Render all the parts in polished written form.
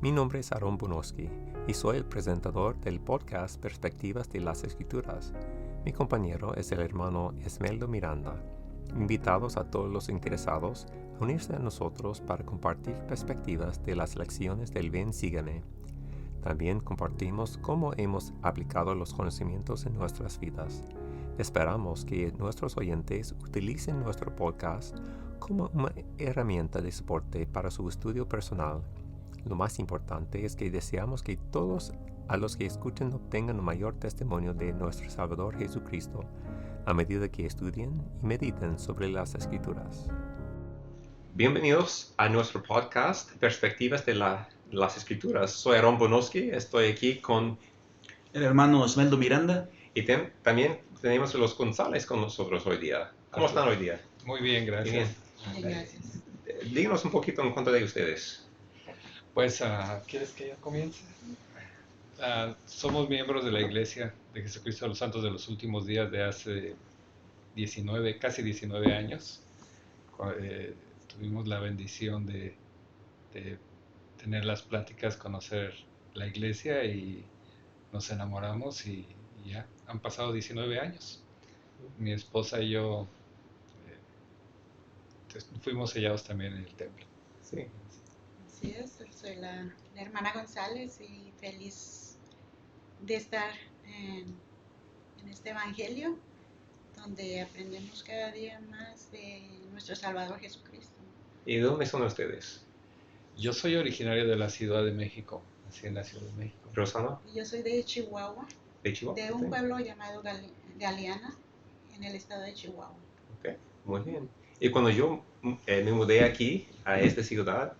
Mi nombre es Aaron Bonoski y soy el presentador del podcast Perspectivas de las Escrituras. Mi compañero es el hermano Esmeldo Miranda. Invitados a todos los interesados a unirse a nosotros para compartir perspectivas de las lecciones del Ven Sígueme. También compartimos cómo hemos aplicado los conocimientos en nuestras vidas. Esperamos que nuestros oyentes utilicen nuestro podcast como una herramienta de soporte para su estudio personal. Lo más importante es que deseamos que todos a los que escuchen obtengan un mayor testimonio de nuestro Salvador Jesucristo a medida que estudien y mediten sobre las Escrituras. Bienvenidos a nuestro podcast Perspectivas de las Escrituras. Soy Aaron Bonoski, estoy aquí con el hermano Esmeldo Miranda. Y también tenemos a los González con nosotros hoy día. ¿Cómo están hoy día? Muy bien, gracias. Bien, gracias. Díganos un poquito en cuanto de ustedes. Pues, ¿quieres que yo comience? Somos miembros de la Iglesia de Jesucristo de los Santos de los Últimos Días de hace casi 19 años. Tuvimos la bendición de tener las pláticas, conocer la Iglesia y nos enamoramos y ya han pasado 19 años. Mi esposa y yo fuimos sellados también en el templo. Sí. Así es, soy la hermana González y feliz de estar en este evangelio donde aprendemos cada día más de nuestro Salvador Jesucristo. ¿Y de dónde son ustedes? Yo soy originario de la Ciudad de México, nací en la Ciudad de México. ¿Rosana? Yo soy de Chihuahua, ¿De Chihuahua? de un pueblo llamado Galeana, en el estado de Chihuahua. Ok, muy bien. Y cuando yo me mudé aquí, a esta ciudad,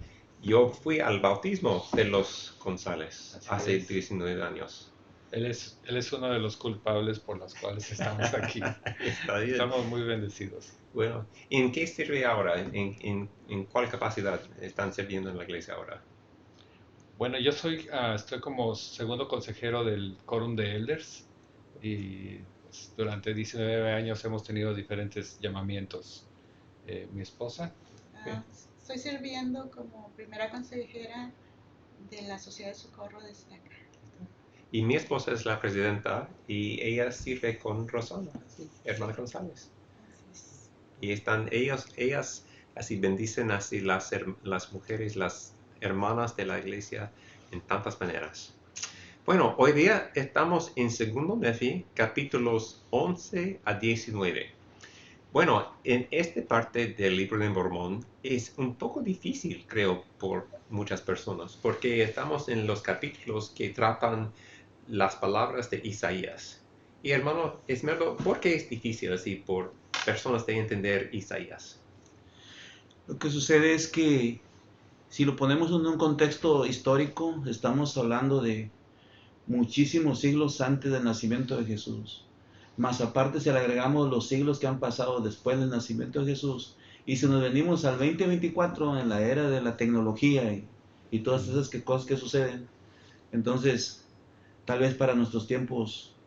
yo fui al bautismo de los González hace 19 años. Él es uno de los culpables por los cuales estamos aquí. Está bien. Estamos muy bendecidos. Bueno, ¿en qué sirve ahora? ¿En cuál capacidad están sirviendo en la iglesia ahora? Bueno, yo estoy como segundo consejero del Quórum de Elders y pues, durante 19 años hemos tenido diferentes llamamientos. Mi esposa. Estoy sirviendo como primera consejera de la Sociedad de Socorro de Seca. Y mi esposa es la presidenta y ella sirve con Rosana, hermana González. Y están ellas así bendicen así las mujeres, las hermanas de la iglesia en tantas maneras. Bueno, hoy día estamos en 2 Nefi, capítulos 11 a 19. Bueno, en esta parte del libro de Mormón es un poco difícil, creo, por muchas personas, porque estamos en los capítulos que tratan las palabras de Isaías. Y hermano Esmeralda, ¿por qué es difícil así por personas de entender Isaías? Lo que sucede es que si lo ponemos en un contexto histórico, estamos hablando de muchísimos siglos antes del nacimiento de Jesús. Más aparte si le agregamos los siglos que han pasado después del nacimiento de Jesús, y si nos venimos al 2024 en la era de la tecnología y todas esas cosas que suceden, entonces tal vez para nuestros tiempos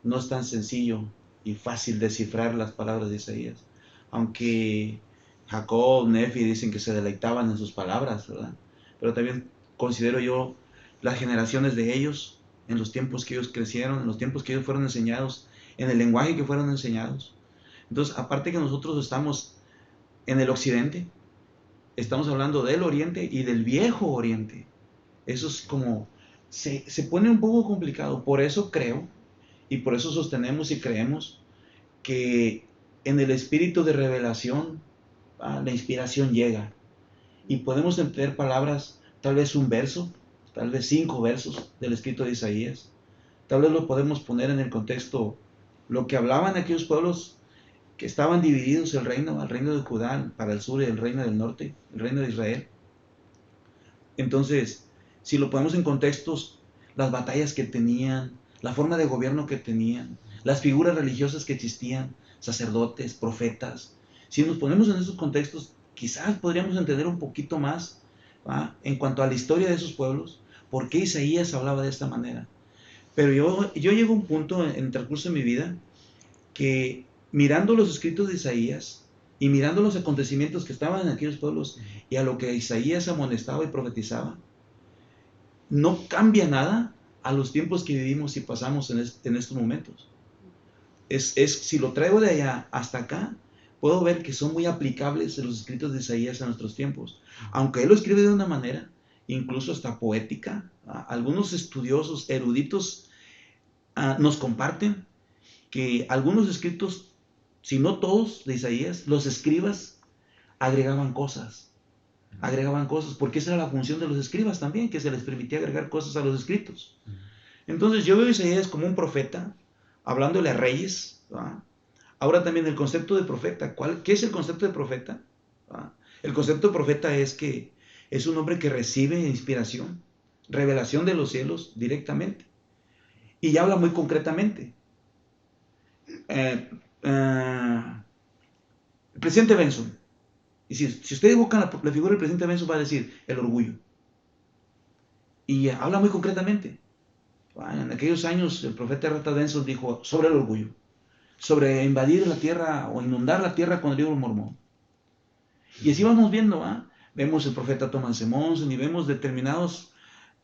no es tan sencillo y fácil descifrar las palabras de Isaías, aunque Jacob, Nefi dicen que se deleitaban en sus palabras, ¿verdad? Pero también considero yo las generaciones de ellos, en los tiempos que ellos crecieron, en los tiempos que ellos fueron enseñados, en el lenguaje que fueron enseñados. Entonces, aparte que nosotros estamos en el occidente, estamos hablando del oriente y del viejo oriente. Eso es como, se pone un poco complicado. Por eso creo, y por eso sostenemos y creemos, que en el espíritu de revelación, la inspiración llega. Y podemos entender palabras, tal vez un verso, tal vez 5 versos del escrito de Isaías. Tal vez lo podemos poner en el contexto lo que hablaban aquellos pueblos que estaban divididos, el reino de Judá para el sur y el reino del norte, el reino de Israel. Entonces, si lo ponemos en contextos, las batallas que tenían, la forma de gobierno que tenían, las figuras religiosas que existían, sacerdotes, profetas, si nos ponemos en esos contextos, quizás podríamos entender un poquito más, ¿va?, en cuanto a la historia de esos pueblos, por qué Isaías hablaba de esta manera. Pero yo llego a un punto en el transcurso de mi vida que mirando los escritos de Isaías y mirando los acontecimientos que estaban en aquellos pueblos y a lo que Isaías amonestaba y profetizaba, no cambia nada a los tiempos que vivimos y pasamos en estos momentos. Si lo traigo de allá hasta acá, puedo ver que son muy aplicables los escritos de Isaías a nuestros tiempos. Aunque él lo escribe de una manera, incluso hasta poética, algunos estudiosos, eruditos, nos comparten que algunos escritos, si no todos de Isaías, los escribas agregaban cosas, porque esa era la función de los escribas también, que se les permitía agregar cosas a los escritos. Entonces yo veo a Isaías como un profeta, hablándole a reyes, ¿verdad? Ahora también el concepto de profeta, ¿qué es el concepto de profeta? ¿Verdad? El concepto de profeta es que es un hombre que recibe inspiración, revelación de los cielos directamente, y habla muy concretamente. El presidente Benson, y si ustedes buscan la figura del presidente Benson, va a decir el orgullo, y habla muy concretamente. En aquellos años el profeta R.T. Benson dijo sobre el orgullo, sobre invadir la tierra o inundar la tierra con el libro Mormón. Y así vamos viendo, vemos el profeta Thomas M. Monson y vemos determinados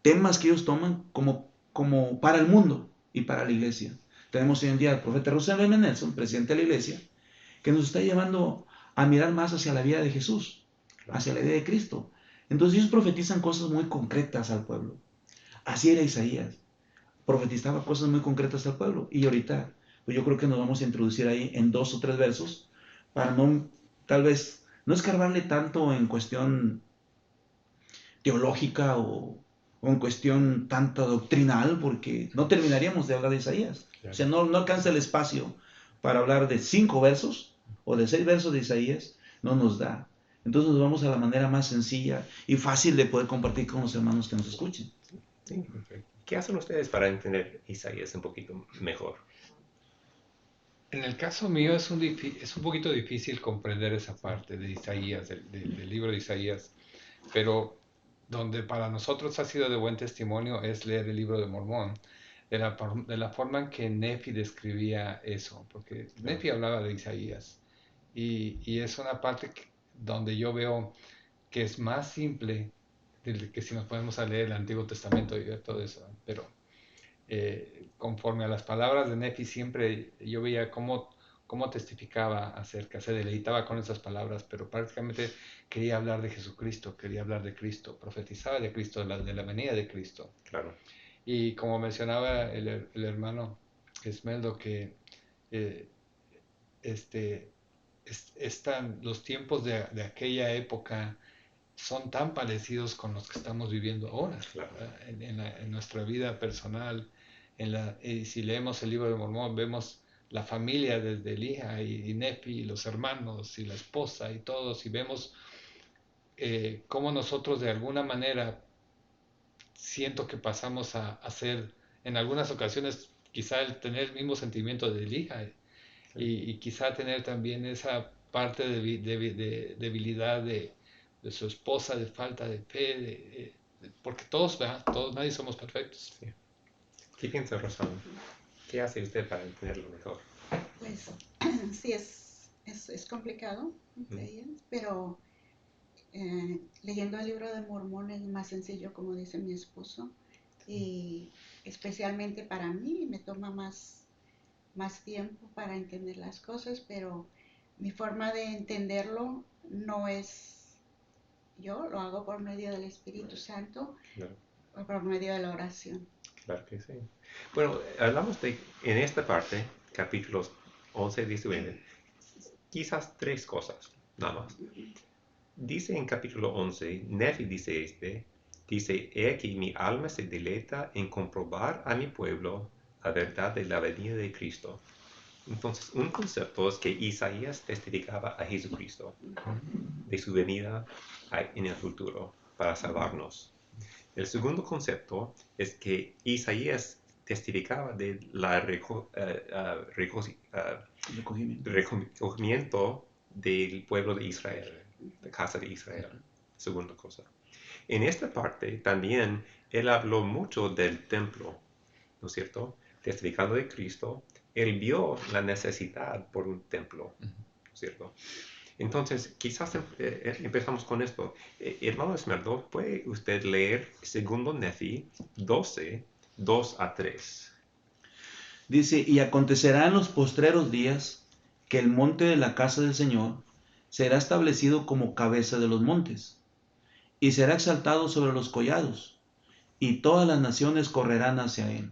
temas que ellos toman como para el mundo y para la iglesia. Tenemos hoy en día al profeta Russell M. Nelson, presidente de la iglesia, que nos está llevando a mirar más hacia la vida de Jesús, hacia la vida de Cristo. Entonces ellos profetizan cosas muy concretas al pueblo. Así era Isaías, profetizaba cosas muy concretas al pueblo. Y ahorita, pues yo creo que nos vamos a introducir ahí en 2 o 3 versos, para tal vez, no escarbarle tanto en cuestión teológica o en cuestión tanto doctrinal, porque no terminaríamos de hablar de Isaías. Claro. O sea, no alcanza el espacio para hablar de 5 versos o de 6 versos de Isaías, no nos da. Entonces nos vamos a la manera más sencilla y fácil de poder compartir con los hermanos que nos escuchen. Sí. ¿Qué hacen ustedes para entender Isaías un poquito mejor? En el caso mío es un poquito difícil comprender esa parte de Isaías, del libro de Isaías, pero donde para nosotros ha sido de buen testimonio es leer el libro de Mormón, de la forma en que Nefi describía eso, porque Nefi hablaba de Isaías, y es una parte donde yo veo que es más simple que si nos ponemos a leer el Antiguo Testamento y ver todo eso, pero conforme a las palabras de Nefi siempre yo veía cómo testificaba se deleitaba con esas palabras, pero prácticamente quería hablar de Jesucristo, quería hablar de Cristo, profetizaba de Cristo, de la venida de Cristo. Claro. Y como mencionaba el hermano Esmeldo, que los tiempos de aquella época son tan parecidos con los que estamos viviendo ahora, claro. en nuestra vida personal. Y si leemos el libro de Mormón, vemos la familia desde Elija y Nefi, y los hermanos y la esposa y todos, y vemos cómo nosotros de alguna manera siento que pasamos a ser, en algunas ocasiones, quizá el tener el mismo sentimiento de Elija, y quizá tener también esa parte de debilidad de su esposa, de falta de fe, porque todos, nadie somos perfectos. Sí. ¿Qué piensa Rosana? ¿Qué hace usted para entenderlo mejor? Pues sí, es complicado, pero leyendo el libro de Mormón es más sencillo, como dice mi esposo, y especialmente para mí me toma más tiempo para entender las cosas, pero mi forma de entenderlo no es yo, lo hago por medio del Espíritu Santo, claro, o por medio de la oración. Claro que sí. Bueno, hablamos en esta parte, capítulos 11 y 19, quizás 3 cosas, nada más. Dice en capítulo 11, Nefi dice, he aquí mi alma se deleita en comprobar a mi pueblo la verdad de la venida de Cristo. Entonces, un concepto es que Isaías testificaba a Jesucristo, de su venida en el futuro para salvarnos. El segundo concepto es que Isaías testificaba de la recogimiento del pueblo de Israel, la casa de Israel. Segunda cosa. En esta parte también él habló mucho del templo, ¿no es cierto? Testificando de Cristo, él vio la necesidad por un templo, ¿no es cierto? Entonces, quizás empezamos con esto. Hermano Esmeralda, ¿puede usted leer 2 Nefi 12, 2 a 3? Dice, y acontecerá en los postreros días que el monte de la casa del Señor será establecido como cabeza de los montes, y será exaltado sobre los collados, y todas las naciones correrán hacia él.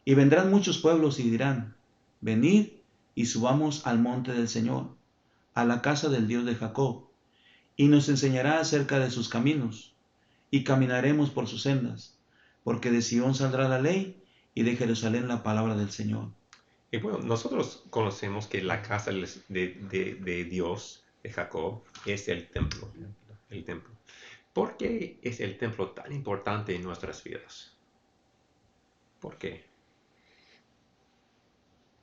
Y vendrán muchos pueblos y dirán, venid y subamos al monte del Señor, a la casa del Dios de Jacob, y nos enseñará acerca de sus caminos, y caminaremos por sus sendas, porque de Sión saldrá la ley, y de Jerusalén la palabra del Señor. Y bueno, nosotros conocemos que la casa de Dios, de Jacob, es el templo. El templo. ¿Por qué es el templo tan importante en nuestras vidas? ¿Por qué?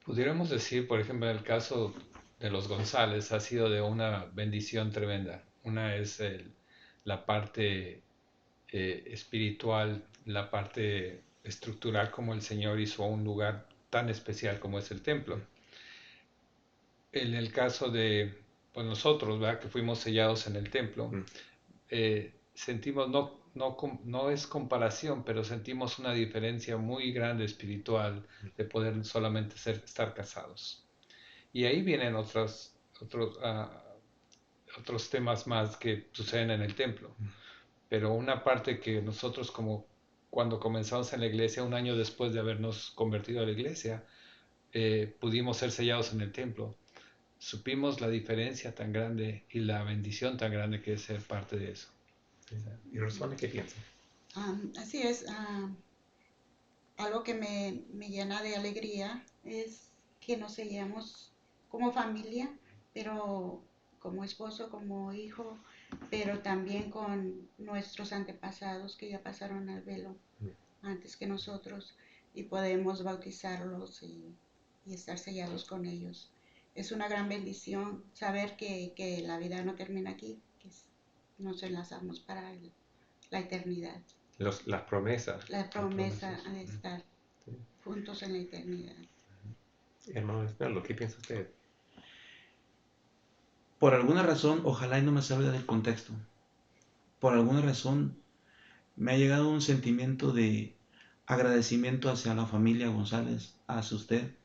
Pudiéramos decir, por ejemplo, en el caso de los González, ha sido de una bendición tremenda. Una es la parte espiritual, la parte estructural, como el Señor hizo un lugar tan especial como es el templo. En el caso de pues nosotros, ¿verdad? Que fuimos sellados en el templo, sentimos, no es comparación, pero sentimos una diferencia muy grande espiritual de poder solamente estar casados. Y ahí vienen otros temas más que suceden en el templo. Pero una parte que nosotros, como cuando comenzamos en la iglesia, un año después de habernos convertido a la iglesia, pudimos ser sellados en el templo. Supimos la diferencia tan grande y la bendición tan grande que es ser parte de eso. ¿Y Rosana qué piensa? Así es. Algo que me llena de alegría es que nos sellamos como familia, pero como esposo, como hijo, pero también con nuestros antepasados que ya pasaron al velo antes que nosotros y podemos bautizarlos y estar sellados con ellos. Es una gran bendición saber que la vida no termina aquí, que nos enlazamos para la eternidad. Las promesas. La promesa de estar juntos en la eternidad. Hermano Esmeralda, ¿qué piensa usted? Por alguna razón, ojalá y no me salga del contexto, por alguna razón me ha llegado un sentimiento de agradecimiento hacia la familia González, hacia usted,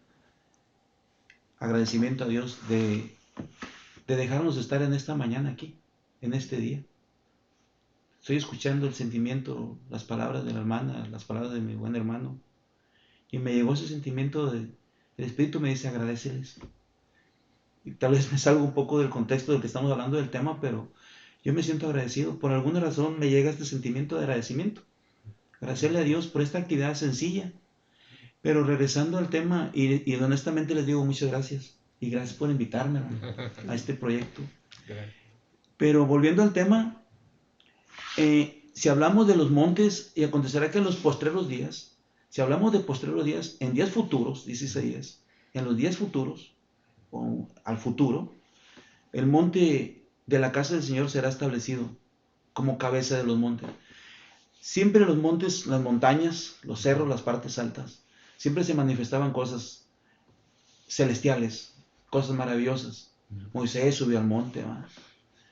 agradecimiento a Dios de dejarnos estar en esta mañana aquí, en este día. Estoy escuchando el sentimiento, las palabras de la hermana, las palabras de mi buen hermano, y me llegó ese sentimiento el Espíritu me dice agradeceles. Y tal vez me salgo un poco del contexto del que estamos hablando del tema, pero yo me siento agradecido. Por alguna razón me llega este sentimiento de agradecimiento. Agradecerle a Dios por esta actividad sencilla. Pero regresando al tema, y honestamente les digo muchas gracias. Y gracias por invitarme a este proyecto. Pero volviendo al tema, si hablamos de los montes, y acontecerá que en los postreros días, si hablamos de postreros días, en días futuros, dice Isaías, en los días futuros, o al futuro, el monte de la casa del Señor será establecido como cabeza de los montes. Siempre los montes, las montañas, los cerros, las partes altas, siempre se manifestaban cosas celestiales, cosas maravillosas. Moisés subió al monte, ¿va?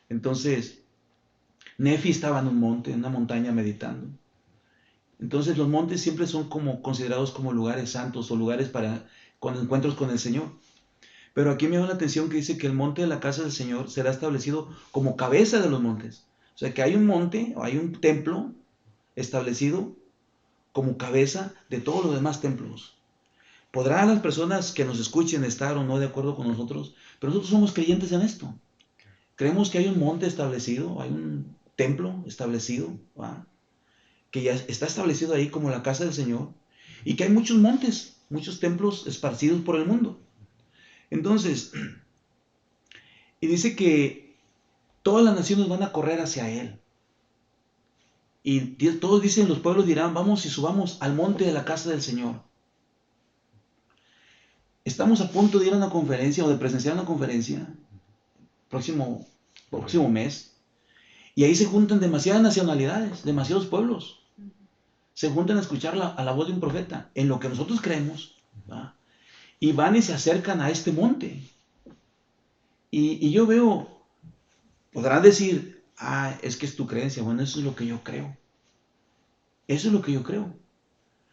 Entonces, Nefi estaba en un monte, en una montaña meditando. Entonces los montes siempre son como considerados como lugares santos o lugares para encuentros con el Señor. Pero aquí me llama la atención que dice que el monte de la casa del Señor será establecido como cabeza de los montes. O sea que hay un monte o hay un templo establecido como cabeza de todos los demás templos. Podrán las personas que nos escuchen estar o no de acuerdo con nosotros, pero nosotros somos creyentes en esto. Creemos que hay un monte establecido, hay un templo establecido, ¿va? Que ya está establecido ahí como la casa del Señor, y que hay muchos montes, muchos templos esparcidos por el mundo. Entonces, y dice que todas las naciones van a correr hacia Él. Y todos dicen, los pueblos dirán, vamos y subamos al monte de la casa del Señor. Estamos a punto de ir a una conferencia o de presenciar una conferencia próximo mes. Y ahí se juntan demasiadas nacionalidades, demasiados pueblos. Se juntan a escuchar a la voz de un profeta en lo que nosotros creemos, ¿va? Y van y se acercan a este monte. Y yo veo, podrán decir, es que es tu creencia. Bueno, eso es lo que yo creo. Eso es lo que yo creo.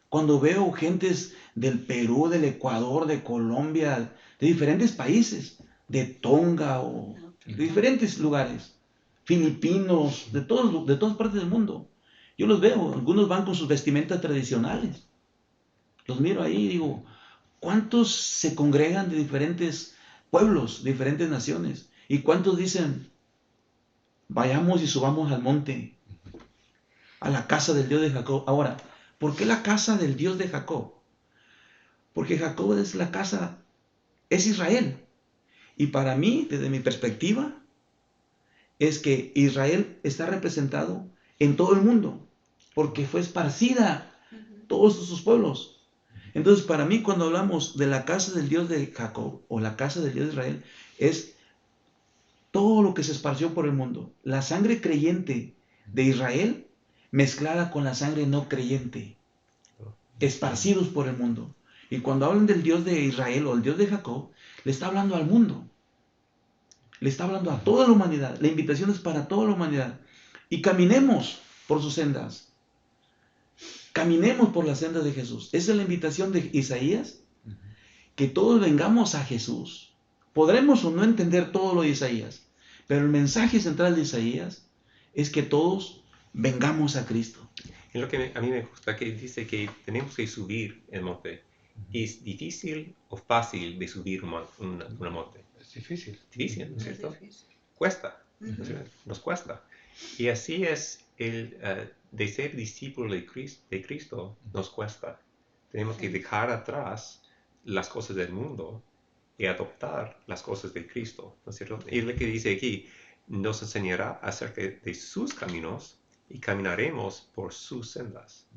Cuando veo gentes del Perú, del Ecuador, de Colombia, de diferentes países, de Tonga o de diferentes lugares, filipinos, de todas partes del mundo, yo los veo, algunos van con sus vestimentas tradicionales. Los miro ahí y digo, ¿cuántos se congregan de diferentes pueblos, diferentes naciones? ¿Y cuántos dicen, vayamos y subamos al monte, a la casa del Dios de Jacob? Ahora, ¿por qué la casa del Dios de Jacob? Porque Jacob es la casa, es Israel. Y para mí, desde mi perspectiva, es que Israel está representado en todo el mundo, porque fue esparcida todos sus pueblos. Entonces, para mí, cuando hablamos de la casa del Dios de Jacob o la casa del Dios de Israel, es todo lo que se esparció por el mundo. La sangre creyente de Israel mezclada con la sangre no creyente, esparcidos por el mundo. Y cuando hablan del Dios de Israel o el Dios de Jacob, le está hablando al mundo. Le está hablando a toda la humanidad. La invitación es para toda la humanidad. Y caminemos por sus sendas. Caminemos por las sendas de Jesús. Esa es la invitación de Isaías. Que todos vengamos a Jesús. Podremos o no entender todo lo de Isaías. Pero el mensaje central de Isaías es que todos vengamos a Cristo. Es lo que a mí me gusta, que dice que tenemos que subir el monte. ¿Es difícil o fácil de subir una monte? Es difícil. Difícil, ¿no es Es cierto? difícil. Cuesta, nos cuesta. Y así es de ser discípulo de Cristo, nos cuesta. Tenemos que dejar atrás las cosas del mundo y adoptar las cosas de Cristo, ¿no es cierto? Y lo que dice aquí, nos enseñará acerca de sus caminos y caminaremos por sus sendas.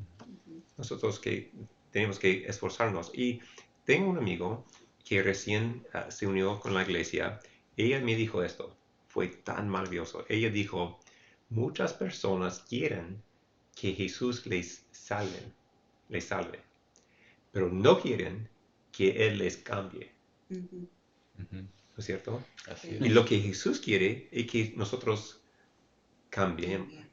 Nosotros que tenemos que esforzarnos. Y tengo un amigo que recién se unió con la iglesia. Ella me dijo esto, fue tan maravilloso. Ella dijo, muchas personas quieren que Jesús les salve, pero no quieren que Él les cambie, ¿no es cierto? Así Y es. lo que Jesús quiere es que nosotros cambiamos,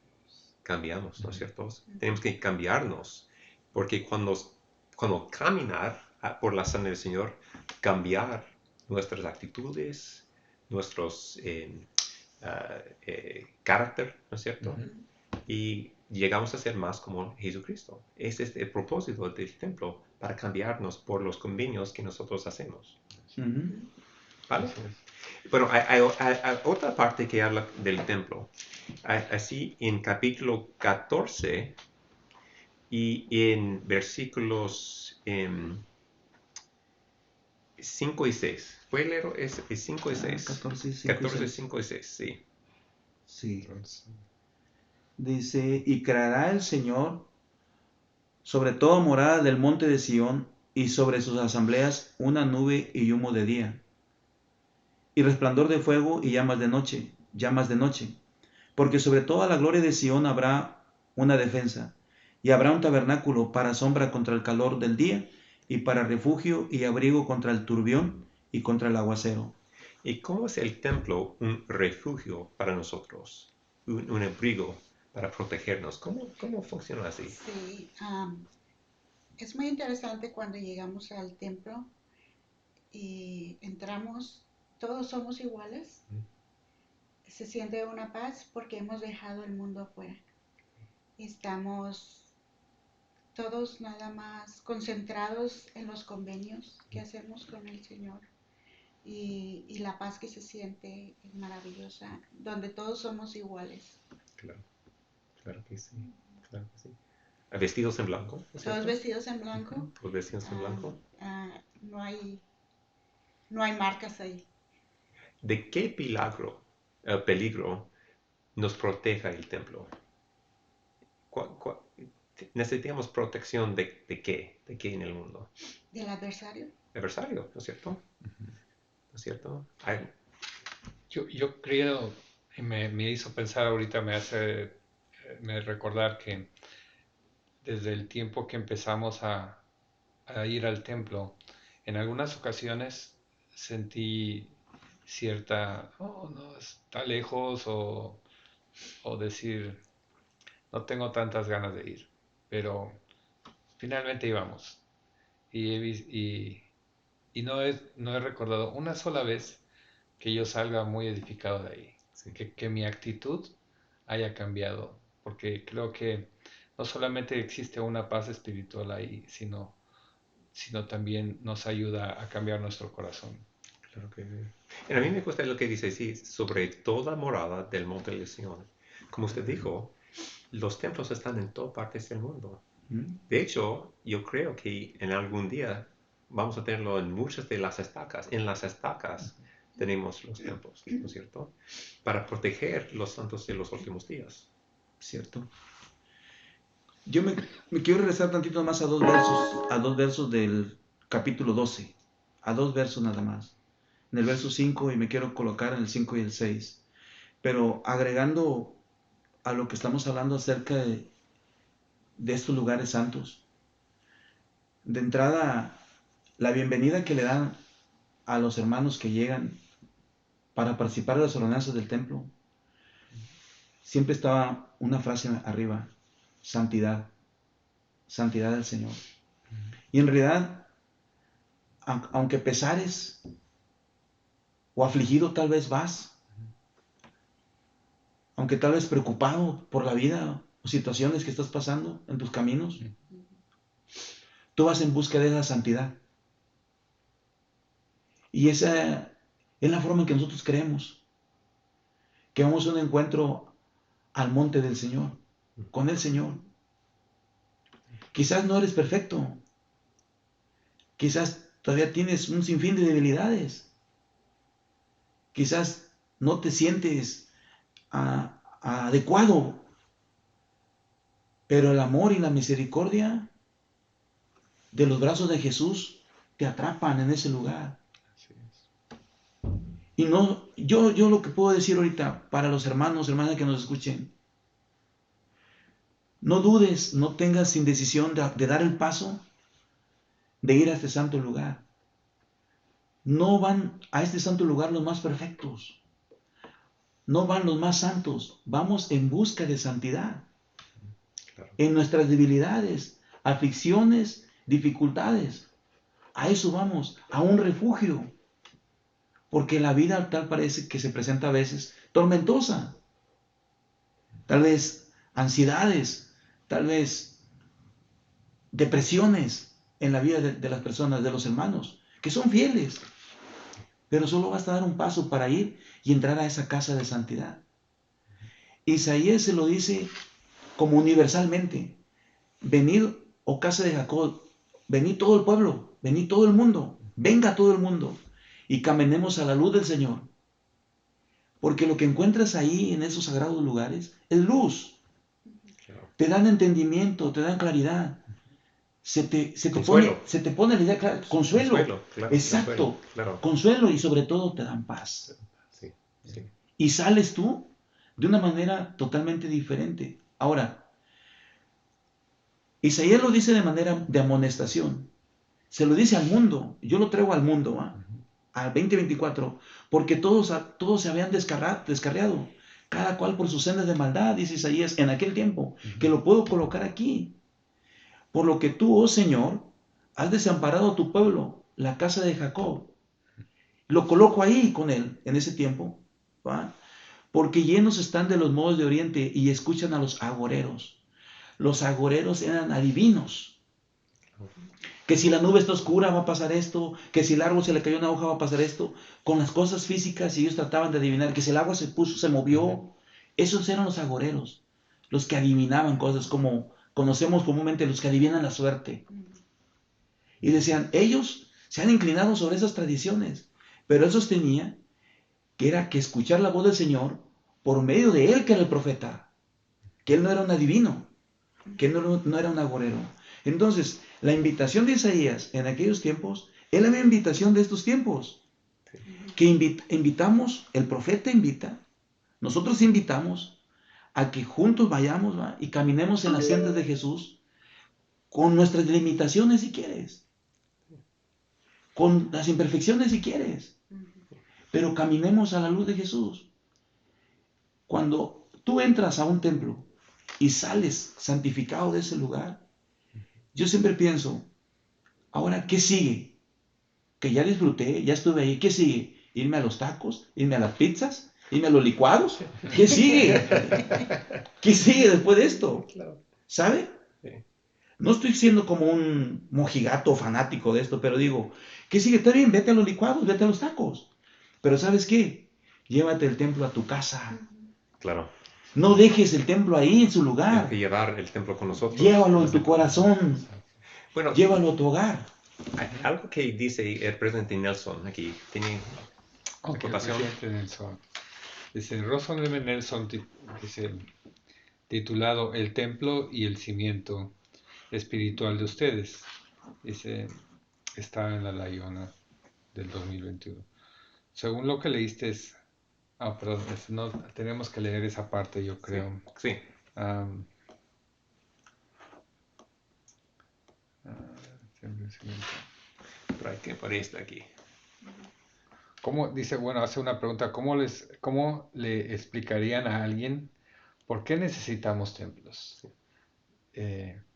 ¿no es cierto? Tenemos que cambiarnos, porque cuando caminar por la sangre del Señor, cambiar nuestras actitudes, nuestros carácter, ¿no es cierto? Y llegamos a ser más como Jesucristo. Ese es el propósito del templo, para cambiarnos por los convenios que nosotros hacemos. ¿Vale? Así es. Bueno, hay otra parte que habla del templo. Así, en capítulo 14 y en versículos 5 y 6. ¿Puede leer 5 y 6? 14, 5 y 6, sí. Sí. Entonces, Dice, y creará el Señor sobre toda morada del monte de Sión y sobre sus asambleas una nube y humo de día, y resplandor de fuego y llamas de noche, porque sobre toda la gloria de Sión habrá una defensa, y habrá un tabernáculo para sombra contra el calor del día, y para refugio y abrigo contra el turbión y contra el aguacero. ¿Y cómo es el templo un refugio para nosotros? Un abrigo para protegernos. ¿Cómo funciona así? Sí, es muy interesante cuando llegamos al templo y entramos, todos somos iguales. Se siente una paz porque hemos dejado el mundo afuera. Estamos todos nada más concentrados en los convenios que hacemos con el Señor. Y la paz que se siente es maravillosa, donde todos somos iguales. Claro que sí. Claro que sí. Vestidos en blanco, ¿no es Todos cierto? vestidos en blanco. Todos vestidos en blanco. No hay marcas ahí. ¿De qué peligro nos proteja el templo? Necesitamos protección de qué? ¿De qué en el mundo? Del adversario. Adversario, ¿no es cierto? ¿No es cierto? Yo creo, y me hizo pensar ahorita, me hace recordar que desde el tiempo que empezamos a ir al templo, en algunas ocasiones sentí cierta, oh, no, está lejos, o decir, no tengo tantas ganas de ir, pero finalmente íbamos. Y, no he recordado una sola vez que yo salga muy edificado de ahí, Sí. que mi actitud haya cambiado, porque creo que no solamente existe una paz espiritual ahí, sino también nos ayuda a cambiar nuestro corazón. Claro que sí. Y a mí me gusta lo que dice, sí, sobre toda morada del monte de Sión. Como usted dijo, los templos están en todas partes del mundo. De hecho, yo creo que en algún día vamos a tenerlo en muchas de las estacas. En las estacas tenemos los templos, ¿no es cierto? Para proteger los santos de los últimos días. ¿Cierto? Yo me quiero regresar tantito más a dos versos del capítulo 12, a 2 versos nada más. En el verso 5 y me quiero colocar en el 5 y el 6. Pero agregando a lo que estamos hablando acerca de estos lugares santos. De entrada, la bienvenida que le dan a los hermanos que llegan para participar de las ordenanzas del templo, siempre estaba una frase arriba: santidad, santidad del Señor. Y en realidad, aunque pesares o afligido tal vez vas, aunque tal vez preocupado por la vida o situaciones que estás pasando en tus caminos, tú vas en busca de esa santidad. Y esa es la forma en que nosotros creemos, que vamos a un encuentro al monte del Señor, con el Señor. Quizás no eres perfecto, quizás todavía tienes un sinfín de debilidades, quizás no te sientes adecuado, pero el amor y la misericordia de los brazos de Jesús te atrapan en ese lugar. Así es. Y no, yo lo que puedo decir ahorita para los hermanos, hermanas que nos escuchen: no dudes, no tengas indecisión de dar el paso de ir a este santo lugar. No van a este santo lugar los más perfectos, no van los más santos, vamos en busca de santidad. Claro. En nuestras debilidades, aflicciones, dificultades, a eso vamos, a un refugio. Porque la vida tal parece que se presenta a veces tormentosa. Tal vez ansiedades, tal vez depresiones en la vida de las personas, de los hermanos, que son fieles. Pero solo basta dar un paso para ir y entrar a esa casa de santidad. Isaías se lo dice como universalmente: venid, oh casa de Jacob, venid todo el pueblo, venid todo el mundo, venga todo el mundo, y caminemos a la luz del Señor. Porque lo que encuentras ahí en esos sagrados lugares es luz. Claro. Te dan entendimiento, te dan claridad. Se te pone la idea clara. Consuelo. Claro, Exacto. consuelo, claro. Consuelo, y sobre todo te dan paz. Sí, sí. Y sales tú de una manera totalmente diferente. Ahora, Isaías lo dice de manera de amonestación. Se lo dice al mundo. Yo lo traigo al mundo, al 2024, porque todos se habían descarriado, cada cual por sus sendas de maldad, dice Isaías en aquel tiempo, que lo puedo colocar aquí. Por lo que tú, oh Señor, has desamparado a tu pueblo, la casa de Jacob. Lo coloco ahí con él en ese tiempo, ¿va? Porque llenos están de los modos de Oriente y escuchan a los agoreros. Los agoreros eran adivinos. Que si la nube está oscura va a pasar esto, que si el árbol se le cayó una hoja va a pasar esto. Con las cosas físicas ellos trataban de adivinar, que si el agua se movió. Esos eran los agoreros, los que adivinaban cosas, como conocemos comúnmente los que adivinan la suerte. Y decían, ellos se han inclinado sobre esas tradiciones, pero él sostenía que era que escuchar la voz del Señor por medio de él, que era el profeta, que él no era un adivino, que él no era un agorero. Entonces, la invitación de Isaías en aquellos tiempos es la misma invitación de estos tiempos. Que invitamos, el profeta invita, nosotros invitamos a que juntos vayamos, ¿va? Y caminemos en las sendas de Jesús con nuestras limitaciones si quieres, con las imperfecciones si quieres, pero caminemos a la luz de Jesús. Cuando tú entras a un templo y sales santificado de ese lugar, yo siempre pienso, ahora, ¿qué sigue? Que ya disfruté, ya estuve ahí, ¿qué sigue? ¿Irme a los tacos? ¿Irme a las pizzas? ¿Irme a los licuados? ¿Qué sigue? ¿Qué sigue después de esto? Claro. ¿Sabe? Sí. No estoy siendo como un mojigato fanático de esto, pero digo, ¿qué sigue? Está bien, vete a los licuados, vete a los tacos. Pero ¿sabes qué? Llévate el templo a tu casa. Claro. No dejes el templo ahí en su Tienes lugar. que llevar el templo con nosotros. Llévalo en tu corazón. Bueno, Llévalo a tu hogar. algo que dice el presidente Nelson aquí, tiene Ok, acotación. presidente Nelson. Dice, Russell M. Nelson, dice, titulado El templo y el cimiento espiritual de ustedes. Dice, está en la Layona del 2021. Según lo que leíste es... Ah, perdón, no, tenemos que leer esa parte, yo creo. Sí. Am, Pero hay que poner esto aquí. ¿Cómo, dice, bueno, hace una pregunta, cómo le explicarían a alguien por qué necesitamos templos?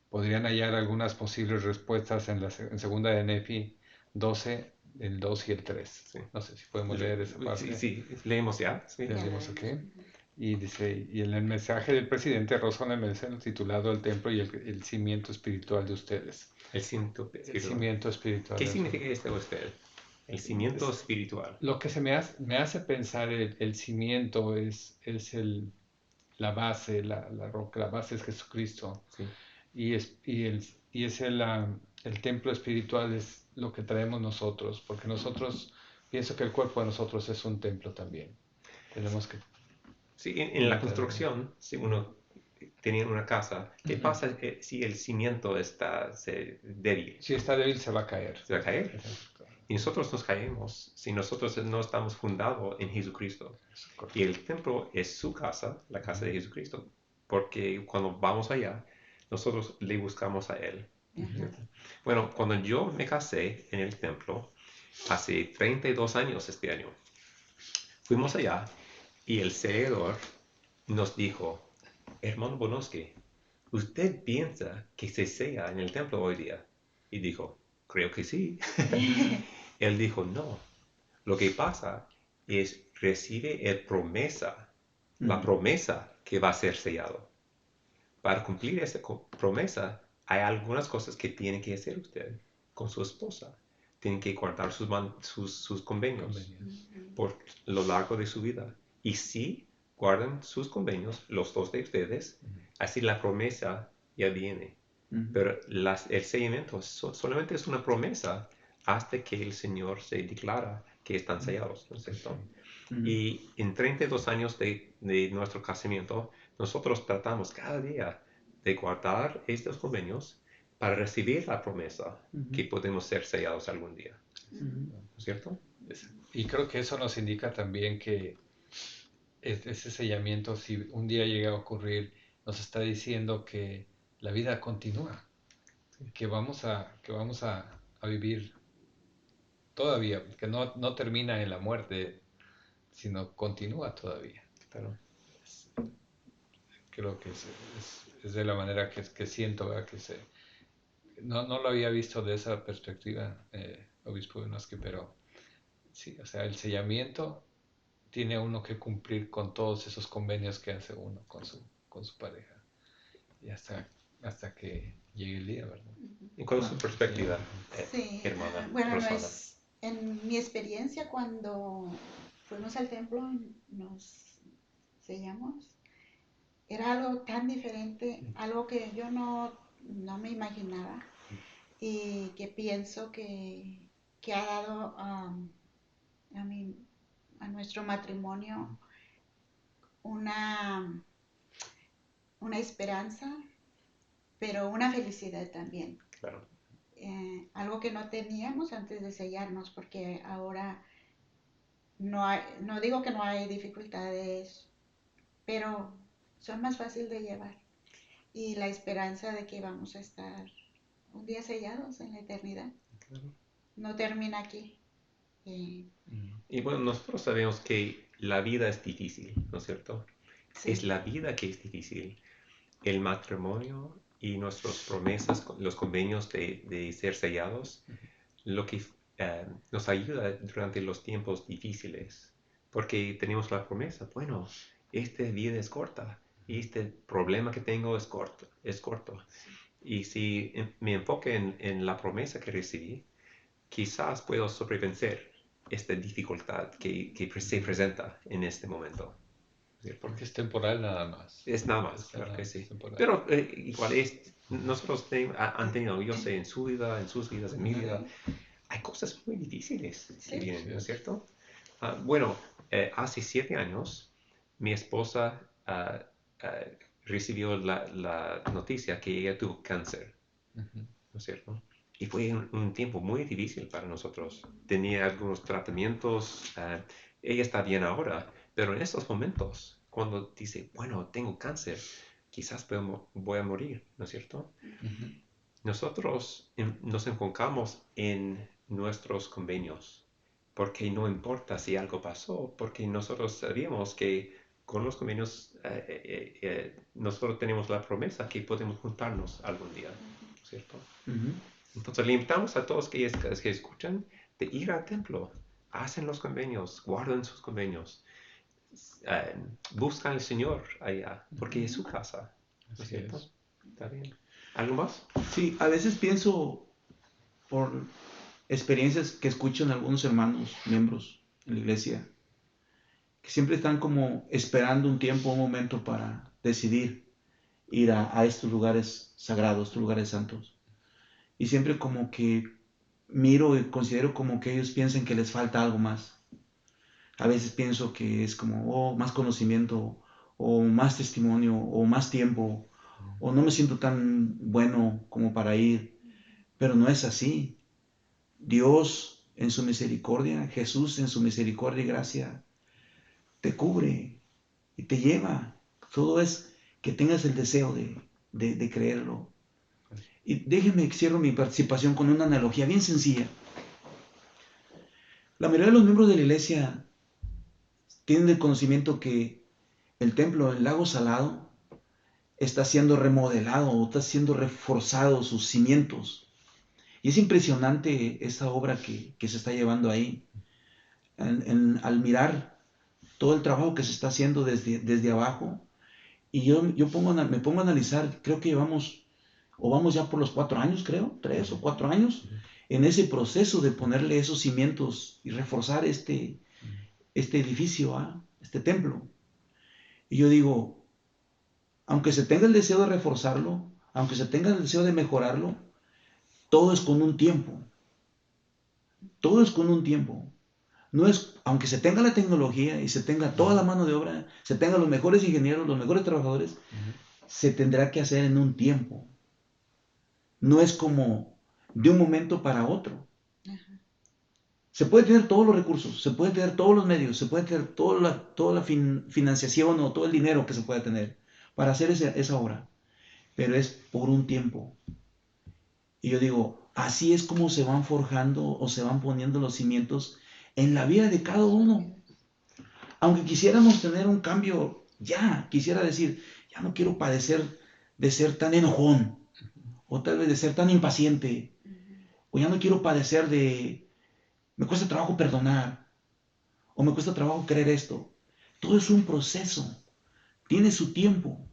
Podrían hallar algunas posibles respuestas en segunda de Nefi 12, el 2 y el 3. Sí. No sé si podemos leer esa parte. Sí, leemos ya. Sí. Ya leímos aquí. Y dice, y en el mensaje del presidente Rosson Emerson, titulado El templo y el cimiento espiritual de ustedes. El cimiento El espiritual. cimiento espiritual. ¿Qué de significa esto a usted? El cimiento espiritual. Lo que me hace pensar el cimiento es la base, la roca, la base es Jesucristo. Sí. El templo espiritual es lo que traemos nosotros, porque nosotros, pienso que el cuerpo de nosotros es un templo también. Tenemos que... Sí, en la construcción, si uno tiene una casa, ¿qué pasa si el cimiento está débil? Si está débil se va a caer. Se va a caer. Y nosotros nos caemos si nosotros no estamos fundados en Jesucristo. Y el templo es su casa, la casa de Jesucristo. Porque cuando vamos allá, nosotros le buscamos a Él. Bueno, cuando yo me casé en el templo, hace 32 años este año, fuimos allá y el sellador nos dijo, hermano Bonoski, ¿usted piensa que se sella en el templo hoy día? Y dijo, creo que sí. Él dijo, no, lo que pasa es recibe la promesa que va a ser sellado. Para cumplir esa promesa, hay algunas cosas que tiene que hacer usted con su esposa. Tienen que guardar sus convenios por lo largo de su vida. Y si guardan sus convenios, los dos de ustedes, así la promesa ya viene. Pero el sellamiento solamente es una promesa hasta que el Señor se declara que están sellados, ¿no es cierto? Y en 32 años de nuestro casamiento, nosotros tratamos cada día de guardar estos convenios para recibir la promesa que podemos ser sellados algún día. ¿No es cierto? Y creo que eso nos indica también que ese sellamiento, si un día llega a ocurrir, nos está diciendo que la vida continúa, que vamos a vivir todavía, que no termina en la muerte, sino continúa todavía. Claro. Creo que es de la manera que siento, ¿verdad? No lo había visto de esa perspectiva, obispo Benoski, pero sí, o sea, el sellamiento tiene uno que cumplir con todos esos convenios que hace uno con su pareja. Y hasta que llegue el día, ¿verdad? ¿Y cuál es su perspectiva, Sí, hermana bueno, Rosana? en mi experiencia cuando fuimos al templo, nos sellamos, era algo tan diferente, algo que yo no me imaginaba y que pienso que ha dado a nuestro matrimonio una, una esperanza, pero una felicidad también. Claro. Algo que no teníamos antes de sellarnos, porque ahora no digo que no hay dificultades, pero son más fáciles de llevar. Y la esperanza de que vamos a estar un día sellados en la eternidad. Claro. No termina aquí. Y bueno, nosotros sabemos que la vida es difícil, ¿no es cierto? Sí. Es la vida que es difícil. El matrimonio y nuestras promesas, los convenios de ser sellados, lo que nos ayuda durante los tiempos difíciles, porque tenemos la promesa, bueno, esta vida es corta y este problema que tengo es corto. Y si me enfoque en la promesa que recibí, quizás puedo sobrevencer esta dificultad que se presenta en este momento. ¿Cierto? Porque es temporal nada más. Es nada más, Es claro nada que más sí. temporal. Pero igual nosotros han tenido, yo sé, en su vida, en sus vidas, en mi vida, hay cosas muy difíciles que Sí. vienen, ¿no es Sí. cierto? Bueno, hace 7 años mi esposa recibió la noticia que ella tuvo cáncer, Ujú. ¿no es cierto? Y fue un tiempo muy difícil para nosotros. Tenía algunos tratamientos, ella está bien ahora, pero en estos momentos, cuando dice, bueno, tengo cáncer, quizás voy a morir, ¿no es cierto? Ujú. Nosotros nos enfocamos en nuestros convenios, porque no importa si algo pasó, porque nosotros sabíamos que con los convenios nosotros tenemos la promesa que podemos juntarnos algún día, ¿no es cierto? Ujú. Entonces le invitamos a todos que escuchan de ir al templo, hacen los convenios, guardan sus convenios, buscan al Señor allá, porque es su casa, ¿no es Así cierto? es. ¿Está bien? ¿Algo más? Sí, a veces pienso por experiencias que escucho en algunos hermanos, miembros en la iglesia, que siempre están como esperando un tiempo, un momento para decidir ir a estos lugares sagrados, estos lugares santos. Y siempre como que miro y considero como que ellos piensan que les falta algo más. A veces pienso que es como, oh, más conocimiento, o más testimonio, o más tiempo, o no me siento tan bueno como para ir. Pero no es así. Dios en su misericordia, Jesús en su misericordia y gracia, te cubre y te lleva. Todo es que tengas el deseo de creerlo. Y déjenme que cierro mi participación con una analogía bien sencilla. La mayoría de los miembros de la iglesia tienen el conocimiento que el templo en Lago Salado está siendo remodelado o está siendo reforzado sus cimientos. Y es impresionante esa obra que se está llevando ahí. Al mirar todo el trabajo que se está haciendo desde abajo, y yo me pongo a analizar, creo que vamos ya por los 4 años, creo, 3 o 4 años, en ese proceso de ponerle esos cimientos y reforzar este edificio, este templo. Y yo digo, aunque se tenga el deseo de reforzarlo, aunque se tenga el deseo de mejorarlo, todo es con un tiempo. Todo es con un tiempo. No es, aunque se tenga la tecnología y se tenga toda la mano de obra, se tengan los mejores ingenieros, los mejores trabajadores, se tendrá que hacer en un tiempo. No es como de un momento para otro. Ajá. Se puede tener todos los recursos, se puede tener todos los medios, se puede tener toda la financiación o todo el dinero que se pueda tener para hacer esa obra, pero es por un tiempo. Y yo digo, así es como se van forjando o se van poniendo los cimientos en la vida de cada uno. Aunque quisiéramos tener un cambio ya, quisiera decir, ya no quiero padecer de ser tan enojón, o tal vez de ser tan impaciente, o ya no quiero padecer me cuesta trabajo perdonar, o me cuesta trabajo creer esto. Todo es un proceso, tiene su tiempo,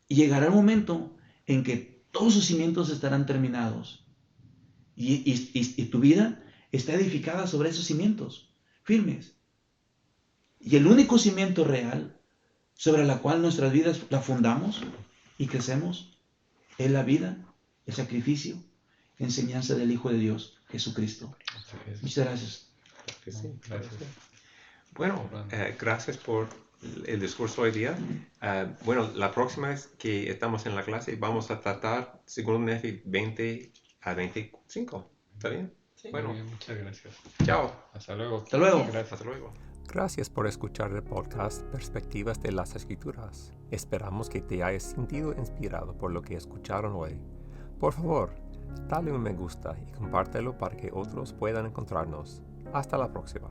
y llegará el momento en que todos sus cimientos estarán terminados, y tu vida está edificada sobre esos cimientos firmes. Y el único cimiento real sobre la cual nuestras vidas la fundamos y crecemos es la vida, el sacrificio, enseñanza del Hijo de Dios, Jesucristo. Muchas gracias. Que sí, Gracias. Bueno, gracias por el discurso hoy día. Bueno, la próxima vez que estamos en la clase vamos a tratar 2 Nefi 20 a 25. ¿Está bien? Sí. Bueno, Muy bien, muchas gracias. chao. Hasta luego. Hasta luego. Gracias. Hasta luego. Gracias por escuchar el podcast Perspectivas de las Escrituras. Esperamos que te hayas sentido inspirado por lo que escucharon hoy. Por favor, dale un me gusta y compártelo para que otros puedan encontrarnos. Hasta la próxima.